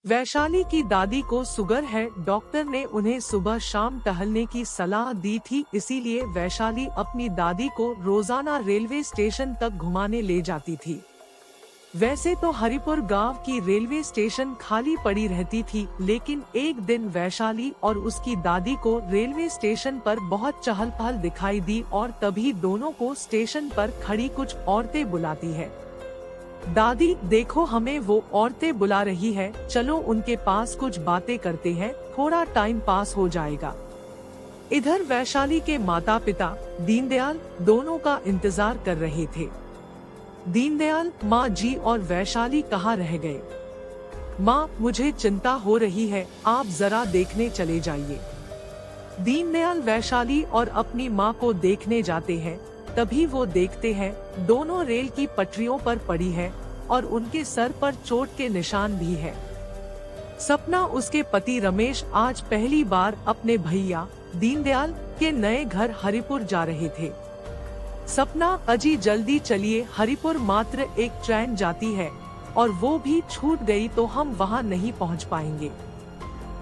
वैशाली की दादी को शुगर है। डॉक्टर ने उन्हें सुबह शाम टहलने की सलाह दी थी, इसीलिए वैशाली अपनी दादी को रोजाना रेलवे स्टेशन तक घुमाने ले जाती थी। वैसे तो हरिपुर गांव की रेलवे स्टेशन खाली पड़ी रहती थी, लेकिन एक दिन वैशाली और उसकी दादी को रेलवे स्टेशन पर बहुत चहल पहल दिखाई दी और तभी दोनों को स्टेशन पर खड़ी कुछ औरतें बुलाती है। दादी, देखो हमें वो औरतें बुला रही है, चलो उनके पास कुछ बातें करते हैं, थोड़ा टाइम पास हो जाएगा। इधर वैशाली के माता पिता दीनदयाल दोनों का इंतजार कर रहे थे। दीनदयाल, माँ जी और वैशाली कहाँ रह गए? माँ, मुझे चिंता हो रही है, आप जरा देखने चले जाइए। दीनदयाल वैशाली और अपनी माँ को देखने जाते हैं। तभी वो देखते हैं दोनों रेल की पटरियों पर पड़ी है और उनके सर पर चोट के निशान भी है। सपना, उसके पति रमेश आज पहली बार अपने भैया दीनदयाल के नए घर हरिपुर जा रहे थे। सपना, अजी जल्दी चलिए, हरिपुर मात्र एक ट्रेन जाती है और वो भी छूट गई तो हम वहाँ नहीं पहुँच पाएंगे।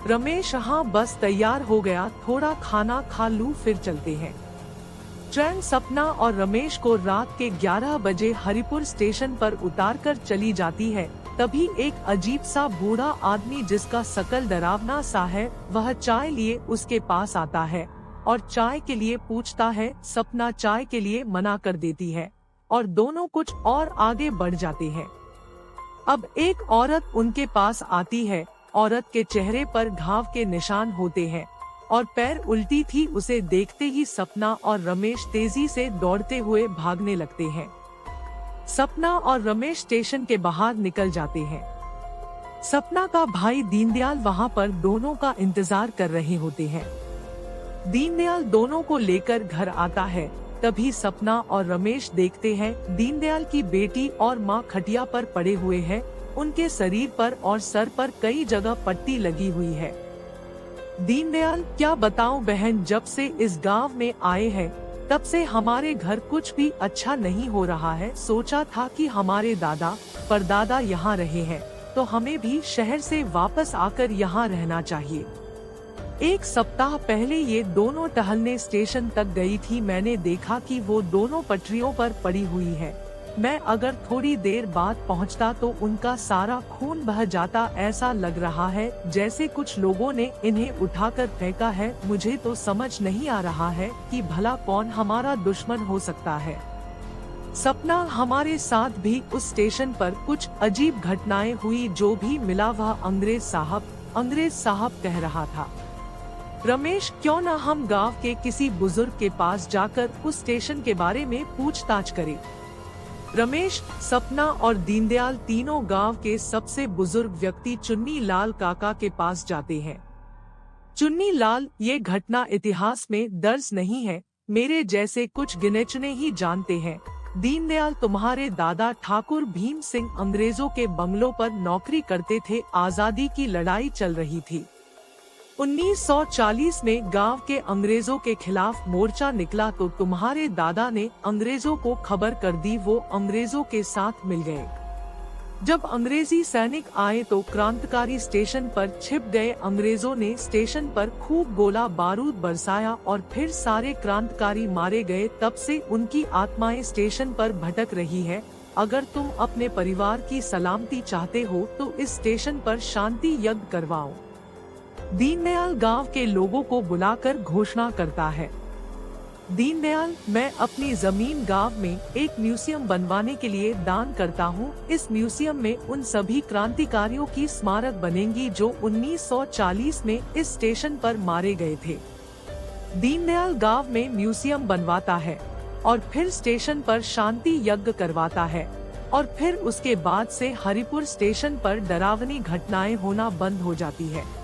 रमेश, हाँ बस तैयार हो गया, थोड़ा खाना खा लूं फिर चलते हैं। ट्रेन सपना और रमेश को रात के 11 बजे हरिपुर स्टेशन पर उतारकर चली जाती है। तभी एक अजीब सा बूढ़ा आदमी, जिसका शकल डरावना सा है, वह चाय लिए उसके पास आता है और चाय के लिए पूछता है। सपना चाय के लिए मना कर देती है और दोनों कुछ और आगे बढ़ जाते हैं। अब एक औरत उनके पास आती है। औरत के चेहरे पर घाव के निशान होते हैं और पैर उल्टी थी। उसे देखते ही सपना और रमेश तेजी से दौड़ते हुए भागने लगते हैं। सपना और रमेश स्टेशन के बाहर निकल जाते हैं। सपना का भाई दीनदयाल वहां पर दोनों का इंतजार कर रहे होते हैं। दीनदयाल दोनों को लेकर घर आता है। तभी सपना और रमेश देखते हैं दीनदयाल की बेटी और माँ खटिया पर पड़े हुए हैं। उनके शरीर पर और सर पर कई जगह पट्टी लगी हुई है। दीनदयाल, क्या बताऊं बहन, जब से इस गांव में आए हैं तब से हमारे घर कुछ भी अच्छा नहीं हो रहा है। सोचा था कि हमारे दादा परदादा यहाँ रहे हैं तो हमें भी शहर से वापस आकर यहाँ रहना चाहिए। एक सप्ताह पहले ये दोनों टहलने स्टेशन तक गई थी। मैंने देखा कि वो दोनों पटरियों पर पड़ी हुई है। मैं अगर थोड़ी देर बाद पहुंचता तो उनका सारा खून बह जाता। ऐसा लग रहा है जैसे कुछ लोगों ने इन्हें उठाकर फेंका है। मुझे तो समझ नहीं आ रहा है कि भला कौन हमारा दुश्मन हो सकता है। सपना, हमारे साथ भी उस स्टेशन पर कुछ अजीब घटनाएं हुई। जो भी मिला वह अंग्रेज साहब कह रहा था। रमेश, क्यों न हम गांव के किसी बुजुर्ग के पास जाकर उस स्टेशन के बारे में पूछताछ करें। रमेश, सपना और दीनदयाल तीनों गांव के सबसे बुजुर्ग व्यक्ति चुन्नी लाल काका के पास जाते हैं। चुन्नी लाल, ये घटना इतिहास में दर्ज नहीं है, मेरे जैसे कुछ गिने चुने ही जानते हैं। दीनदयाल, तुम्हारे दादा ठाकुर भीम सिंह अंग्रेजों के बंगलों पर नौकरी करते थे। आजादी की लड़ाई चल रही थी। 1940 में गांव के अंग्रेजों के खिलाफ मोर्चा निकला तो तुम्हारे दादा ने अंग्रेजों को खबर कर दी। वो अंग्रेजों के साथ मिल गए। जब अंग्रेजी सैनिक आए तो क्रांतिकारी स्टेशन पर छिप गए। अंग्रेजों ने स्टेशन पर खूब गोला बारूद बरसाया और फिर सारे क्रांतिकारी मारे गए। तब से उनकी आत्माएं स्टेशन पर भटक रही है। अगर तुम अपने परिवार की सलामती चाहते हो तो इस स्टेशन पर शांति यज्ञ करवाओ। दीनदयाल गांव के लोगों को बुलाकर घोषणा करता है। दीनदयाल, मैं अपनी जमीन गांव में एक म्यूजियम बनवाने के लिए दान करता हूं। इस म्यूजियम में उन सभी क्रांतिकारियों की स्मारक बनेंगी जो 1940 में इस स्टेशन पर मारे गए थे। दीनदयाल गांव में म्यूजियम बनवाता है और फिर स्टेशन पर शांति यज्ञ करवाता है और फिर उसके बाद से हरिपुर स्टेशन पर डरावनी घटनाएं होना बंद हो जाती है।